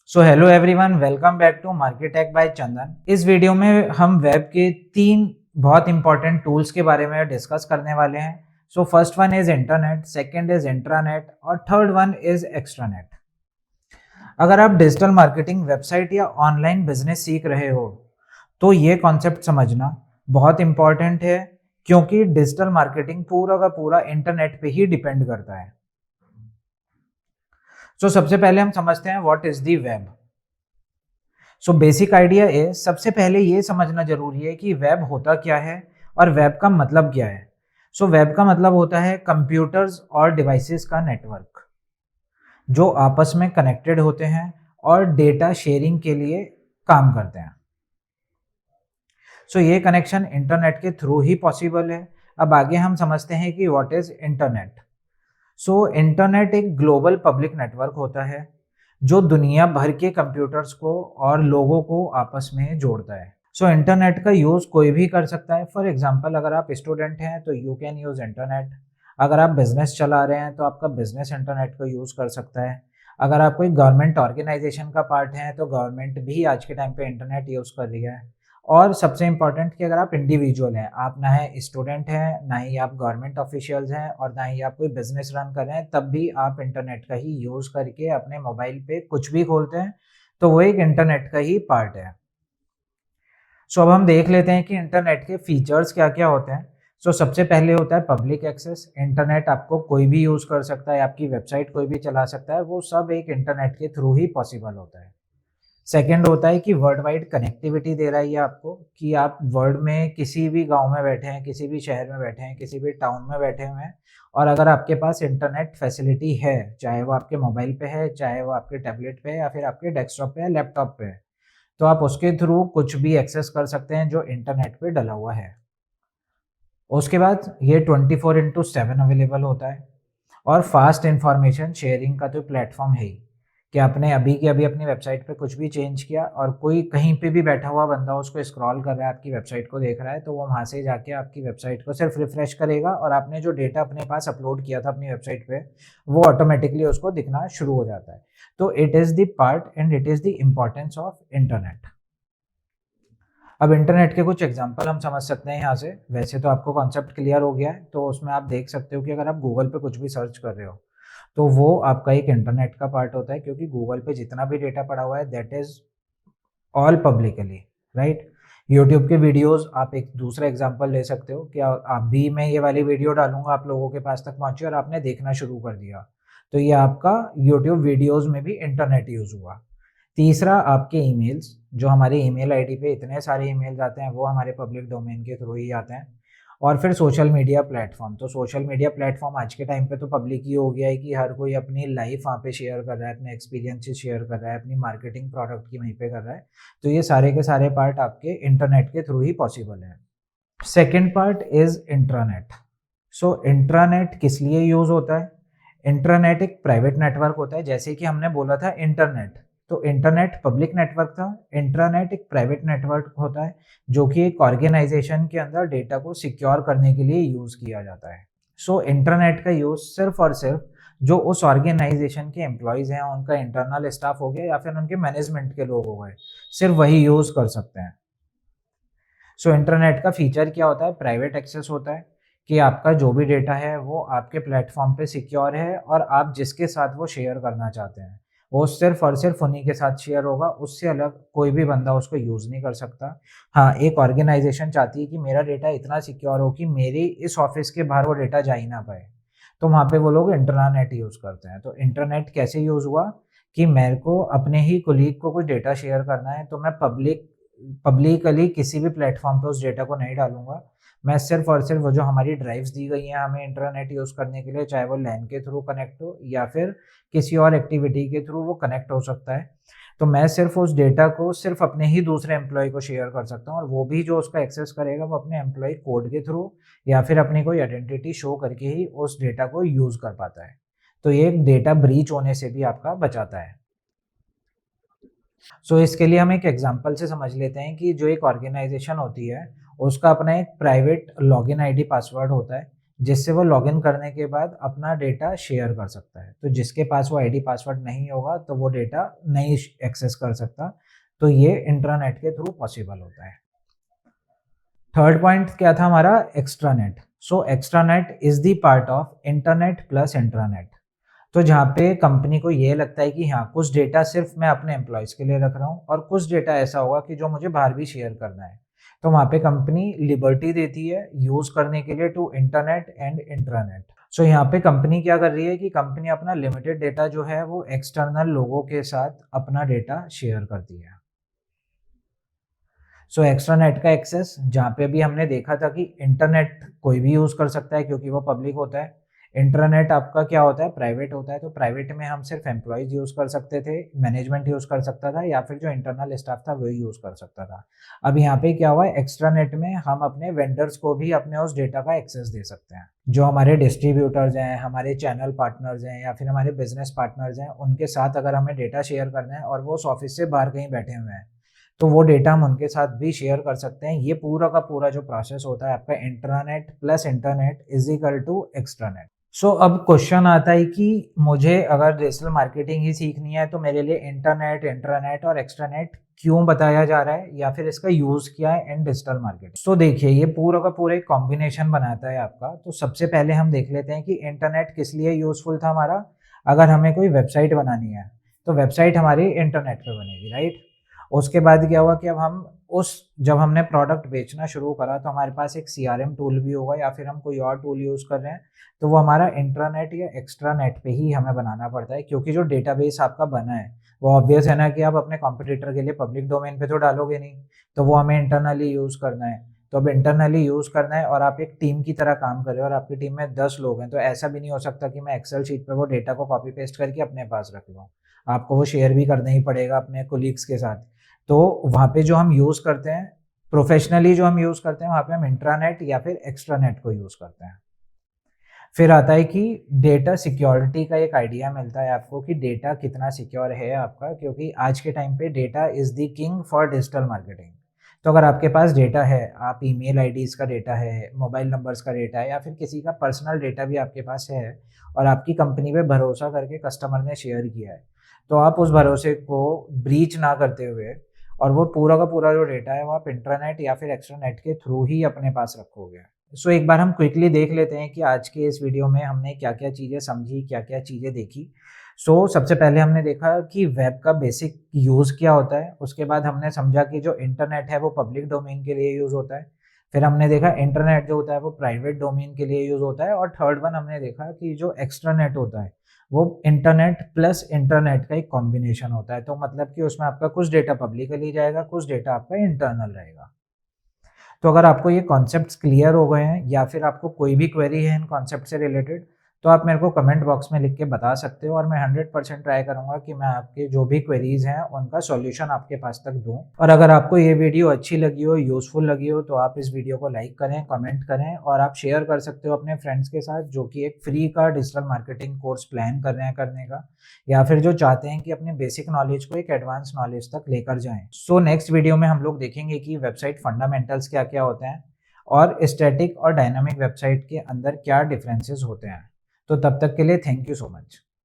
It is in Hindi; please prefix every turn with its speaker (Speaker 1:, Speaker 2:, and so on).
Speaker 1: So hello everyone, welcome back to market tech by Chandan. इस वीडियो में हम वेब के 3 बहुत इंपॉर्टेंट टूल्स के बारे में डिस्कस करने वाले हैं। So first one is internet, second is intranet और थर्ड वन इज एक्स्ट्रानेट। अगर आप डिजिटल मार्केटिंग, वेबसाइट या ऑनलाइन बिजनेस सीख रहे हो तो ये कॉन्सेप्ट समझना बहुत इंपॉर्टेंट है, क्योंकि डिजिटल मार्केटिंग पूरा का पूरा इंटरनेट पे ही डिपेंड करता है। सो सबसे पहले हम समझते हैं what is the web. So basic idea है, सबसे पहले ये समझना जरूरी है कि वेब होता क्या है और वेब का मतलब क्या है। सो वेब का मतलब होता है कंप्यूटर्स और डिवाइसेस का नेटवर्क जो आपस में कनेक्टेड होते हैं और डेटा शेयरिंग के लिए काम करते हैं। सो ये कनेक्शन इंटरनेट के थ्रू ही पॉसिबल है। अब आगे हम समझते हैं कि what is internet. So internet एक ग्लोबल पब्लिक नेटवर्क होता है जो दुनिया भर के कंप्यूटर्स को और लोगों को आपस में जोड़ता है। सो इंटरनेट का यूज़ कोई भी कर सकता है। फॉर एग्जांपल, अगर आप स्टूडेंट हैं तो यू कैन यूज़ इंटरनेट। अगर आप बिजनेस चला रहे हैं तो आपका बिजनेस इंटरनेट को यूज़ कर सकता है। अगर आप कोई गवर्नमेंट ऑर्गेनाइजेशन का पार्ट हैं तो गवर्नमेंट भी आज के टाइम पे इंटरनेट यूज़ कर रही है। और सबसे इम्पॉर्टेंट कि अगर आप इंडिविजुअल हैं, आप ना है स्टूडेंट हैं, ना ही आप गवर्नमेंट ऑफिशियल्स हैं और ना ही आप कोई बिजनेस रन कर रहे हैं, तब भी आप इंटरनेट का ही यूज़ करके अपने मोबाइल पे कुछ भी खोलते हैं तो वो एक इंटरनेट का ही पार्ट है। सो अब हम देख लेते हैं कि इंटरनेट के फीचर्स क्या क्या होते हैं। सो सबसे पहले होता है पब्लिक एक्सेस। इंटरनेट आपको कोई भी यूज़ कर सकता है, आपकी वेबसाइट कोई भी चला सकता है, वो सब एक इंटरनेट के थ्रू ही पॉसिबल होता है। सेकंड होता है कि वर्ल्ड वाइड कनेक्टिविटी दे रहा है ये आपको, कि आप वर्ल्ड में किसी भी गांव में बैठे हैं, किसी भी शहर में बैठे हैं, किसी भी टाउन में बैठे हुए हैं, और अगर आपके पास इंटरनेट फैसिलिटी है, चाहे वो आपके मोबाइल पे है, चाहे वो आपके टैबलेट पे है या फिर आपके डेस्कटॉप पे है, लैपटॉप पे है, तो आप उसके थ्रू कुछ भी एक्सेस कर सकते हैं जो इंटरनेट पे डला हुआ है। उसके बाद ये 24/7 अवेलेबल होता है। और फास्ट इंफॉर्मेशन शेयरिंग का तो प्लेटफॉर्म है ही, कि आपने अभी के अभी अपनी वेबसाइट पे कुछ भी चेंज किया और कोई कहीं पे भी बैठा हुआ बंदा उसको स्क्रॉल कर रहा है, आपकी वेबसाइट को देख रहा है, तो वो वहाँ से जाके आपकी वेबसाइट को सिर्फ रिफ्रेश करेगा और आपने जो डेटा अपने पास अपलोड किया था अपनी वेबसाइट पे, वो ऑटोमेटिकली उसको दिखना शुरू हो जाता है। तो it is the part and it is the importance of internet. अब इंटरनेट के कुछ एग्जांपल हम समझ सकते हैं यहाँ से। वैसे तो आपको कॉन्सेप्ट क्लियर हो गया है, तो उसमें आप देख सकते हो कि अगर आप गूगल पे कुछ भी सर्च कर रहे हो तो वो आपका एक इंटरनेट का पार्ट होता है, क्योंकि गूगल पे जितना भी डेटा पड़ा हुआ है that is all publicly, right. YouTube के वीडियोस, आप एक दूसरा एग्जांपल ले सकते हो कि अभी मैं ये वाली वीडियो डालूंगा, आप लोगों के पास तक पहुंची और आपने देखना शुरू कर दिया, तो ये आपका यूट्यूब वीडियोस में भी इंटरनेट यूज हुआ। तीसरा, आपके ईमेल्स, जो हमारे ईमेल आईडी पे इतने सारे ईमेल्स आते हैं वो हमारे पब्लिक डोमेन के थ्रू ही आते हैं। और फिर सोशल मीडिया प्लेटफॉर्म, तो सोशल मीडिया प्लेटफॉर्म आज के टाइम पे तो पब्लिक ही हो गया है कि हर कोई अपनी लाइफ वहाँ पे शेयर कर रहा है, अपने एक्सपीरियंसेस शेयर कर रहा है, अपनी मार्केटिंग प्रोडक्ट की वहीं पे कर रहा है। तो ये सारे के सारे पार्ट आपके इंटरनेट के थ्रू ही पॉसिबल है। Second part is intranet. So intranet किस लिए यूज होता है? इंट्रानेट एक प्राइवेट नेटवर्क होता है, जैसे कि हमने बोला था इंटरनेट, तो इंटरनेट पब्लिक नेटवर्क था, इंट्रानेट एक प्राइवेट नेटवर्क होता है जो कि एक ऑर्गेनाइजेशन के अंदर डेटा को सिक्योर करने के लिए यूज किया जाता है। सो इंटरनेट का यूज सिर्फ और सिर्फ जो उस ऑर्गेनाइजेशन के एम्प्लॉयज हैं, उनका इंटरनल स्टाफ हो गया या फिर उनके मैनेजमेंट के लोग हो गए, सिर्फ वही यूज कर सकते हैं। सो इंटरनेट का फीचर क्या होता है? प्राइवेट एक्सेस होता है, कि आपका जो भी डेटा है वो आपके प्लेटफॉर्म पे सिक्योर है और आप जिसके साथ वो शेयर करना चाहते हैं वो सिर्फ और सिर्फ उन्हीं के साथ शेयर होगा, उससे अलग कोई भी बंदा उसको यूज़ नहीं कर सकता। हाँ, एक ऑर्गेनाइजेशन चाहती है कि मेरा डेटा इतना सिक्योर हो कि मेरी इस ऑफिस के बाहर वो डेटा जा ही ना पाए, तो वहाँ पे वो लोग इंटरनेट यूज़ करते हैं। तो इंटरनेट कैसे यूज़ हुआ कि मेरे को अपने ही कोलीग को कुछ डेटा शेयर करना है, तो मैं पब्लिकली किसी भी प्लेटफॉर्म पे उस डेटा को नहीं डालूंगा। मैं सिर्फ और सिर्फ वो जो हमारी ड्राइव्स दी गई हैं हमें इंटरनेट यूज़ करने के लिए, चाहे वो लैन के थ्रू कनेक्ट हो या फिर किसी और एक्टिविटी के थ्रू वो कनेक्ट हो सकता है, तो मैं सिर्फ उस डेटा को सिर्फ अपने ही दूसरे एम्प्लॉय को शेयर कर सकता हूँ, और वो भी जो उसका एक्सेस करेगा वो अपने एम्प्लॉय कोड के थ्रू या फिर अपनी कोई आइडेंटिटी शो करके ही उस डेटा को यूज़ कर पाता है। तो ये एक डेटा ब्रीच होने से भी आपका बचाता है। सो इसके लिए हम एक एग्जांपल से समझ लेते हैं कि जो एक ऑर्गेनाइजेशन होती है उसका अपना एक प्राइवेट लॉगिन आईडी पासवर्ड होता है, जिससे वो लॉगिन करने के बाद अपना डेटा शेयर कर सकता है। तो जिसके पास वो आईडी पासवर्ड नहीं होगा तो वो डेटा नहीं एक्सेस कर सकता। तो ये इंट्रानेट के थ्रू पॉसिबल होता है। थर्ड पॉइंट क्या था हमारा? Extranet. So extranet is the part of internet plus intranet. तो जहाँ पे कंपनी को ये लगता है कि हाँ, कुछ डेटा सिर्फ मैं अपने एम्प्लॉयज़ के लिए रख रहा हूँ और कुछ डेटा ऐसा होगा कि जो मुझे बाहर भी शेयर करना है। तो वहाँ पे कंपनी लिबर्टी देती है यूज़ करने के लिए टू इंटरनेट एंड इंट्रानेट। सो यहाँ पे कंपनी क्या कर रही है कि कंपनी अपना लिमिटेड डेटा जो है वो एक्सटर्नल लोगों के साथ अपना डेटा शेयर करती है। सो एक्स्ट्रानेट का एक्सेस, जहाँ पे भी हमने देखा था कि इंटरनेट कोई भी यूज़ कर सकता है क्योंकि वो पब्लिक होता है। इंट्रानेट आपका क्या होता है? प्राइवेट होता है। तो प्राइवेट में हम सिर्फ एम्प्लॉयज़ यूज़ कर सकते थे, मैनेजमेंट यूज़ कर सकता था या फिर जो इंटरनल स्टाफ था वही यूज़ कर सकता था। अब यहाँ पे क्या हुआ है, एक्स्ट्रानेट में हम अपने वेंडर्स को भी अपने उस डेटा का एक्सेस दे सकते हैं। जो हमारे डिस्ट्रीब्यूटर्स हैं, हमारे चैनल पार्टनर्स हैं या फिर हमारे बिजनेस पार्टनर्स हैं, उनके साथ अगर हमें डेटा शेयर करना है और वो उस ऑफिस से बाहर कहीं बैठे हुए हैं, तो वो डेटा हम उनके साथ भी शेयर कर सकते हैं। ये पूरा का पूरा जो प्रोसेस होता है आपका intranet plus internet is equal to extranet. So अब क्वेश्चन आता है कि मुझे अगर डिजिटल मार्केटिंग ही सीखनी है तो मेरे लिए इंटरनेट, इंट्रानेट और एक्स्ट्रानेट क्यों बताया जा रहा है या फिर इसका यूज क्या है इन डिजिटल मार्केटिंग। तो देखिए, ये पूरा का पूरा एक कॉम्बिनेशन बनाता है आपका। तो सबसे पहले हम देख लेते हैं कि इंटरनेट किस लिए यूजफुल था हमारा। अगर हमें कोई वेबसाइट बनानी है तो वेबसाइट हमारी इंटरनेट पे बनेगी, राइट। उसके बाद क्या हुआ कि अब हम जब हमने प्रोडक्ट बेचना शुरू करा तो हमारे पास एक सीआरएम टूल भी होगा या फिर हम कोई और टूल यूज़ कर रहे हैं, तो वो हमारा इंट्रानेट या एक्स्ट्रानेट पे ही हमें बनाना पड़ता है क्योंकि जो डेटाबेस आपका बना है वो ऑब्वियस है ना कि आप अपने कॉम्पिटिटर के लिए पब्लिक डोमेन पे तो डालोगे नहीं, तो वो हमें इंटरनली यूज़ करना है। तो अब इंटरनली यूज़ करना है और आप एक टीम की तरह काम कर रहे हो और आपकी टीम में 10 लोग हैं, तो ऐसा भी नहीं हो सकता कि मैं एक्सेल शीट पे वो डेटा को कॉपी पेस्ट करके अपने पास रख लूँ। आपको वो शेयर भी करना ही पड़ेगा अपने कोलीग्स के साथ। तो वहाँ पे जो हम यूज़ करते हैं, प्रोफेशनली जो हम यूज़ करते हैं, वहाँ पे हम इंट्रानेट या फिर एक्स्ट्रानेट को यूज़ करते हैं। फिर आता है कि डेटा सिक्योरिटी का एक आइडिया मिलता है आपको कि डेटा कितना सिक्योर है आपका, क्योंकि आज के टाइम पे data is the king for digital marketing. तो अगर आपके पास डेटा है, आप ईमेल आईडीज़ का डेटा है, मोबाइल नंबर्स का डेटा है या फिर किसी का पर्सनल डेटा भी आपके पास है और आपकी कंपनी पे भरोसा करके कस्टमर ने शेयर किया है, तो आप उस भरोसे को ब्रीच ना करते हुए और वो पूरा का पूरा जो डेटा है वो आप इंट्रानेट या फिर एक्स्ट्रानेट के थ्रू ही अपने पास रखोगे। सो एक बार हम क्विकली देख लेते हैं कि आज के इस वीडियो में हमने क्या-क्या चीज़ें समझी, क्या-क्या चीज़ें देखी। सबसे पहले हमने देखा कि वेब का बेसिक यूज़ क्या होता है, उसके बाद हमने समझा कि जो इंटरनेट है वो पब्लिक डोमेन के लिए यूज़ होता है। फिर हमने देखा इंटरनेट जो होता है वो प्राइवेट डोमेन के लिए यूज़ होता है और थर्ड वन हमने देखा कि जो एक्स्ट्रानेट होता है वो इंटरनेट प्लस इंटरनेट का एक कॉम्बिनेशन होता है। तो मतलब कि उसमें आपका कुछ डेटा पब्लिकली जाएगा, कुछ डेटा आपका इंटरनल रहेगा। तो अगर आपको ये कॉन्सेप्ट्स क्लियर हो गए हैं या फिर आपको कोई भी क्वेरी है इन कॉन्सेप्ट से रिलेटेड, तो आप मेरे को कमेंट बॉक्स में लिख के बता सकते हो और मैं 100% ट्राई करूँगा कि मैं आपके जो भी क्वेरीज़ हैं उनका सॉल्यूशन आपके पास तक दूँ। और अगर आपको ये वीडियो अच्छी लगी हो, यूज़फुल लगी हो, तो आप इस वीडियो को लाइक करें, कमेंट करें और आप शेयर कर सकते हो अपने फ्रेंड्स के साथ जो कि एक फ्री का डिजिटल मार्केटिंग कोर्स प्लान कर रहे हैं करने का, या फिर जो चाहते हैं कि अपने बेसिक नॉलेज को एक एडवांस नॉलेज तक लेकर जाएँ। नेक्स्ट वीडियो में हम लोग देखेंगे कि वेबसाइट फंडामेंटल्स क्या-क्या होते हैं और स्टैटिक और डायनामिक वेबसाइट के अंदर क्या डिफरेंसेस होते हैं। तो तब तक के लिए थैंक यू सो मच।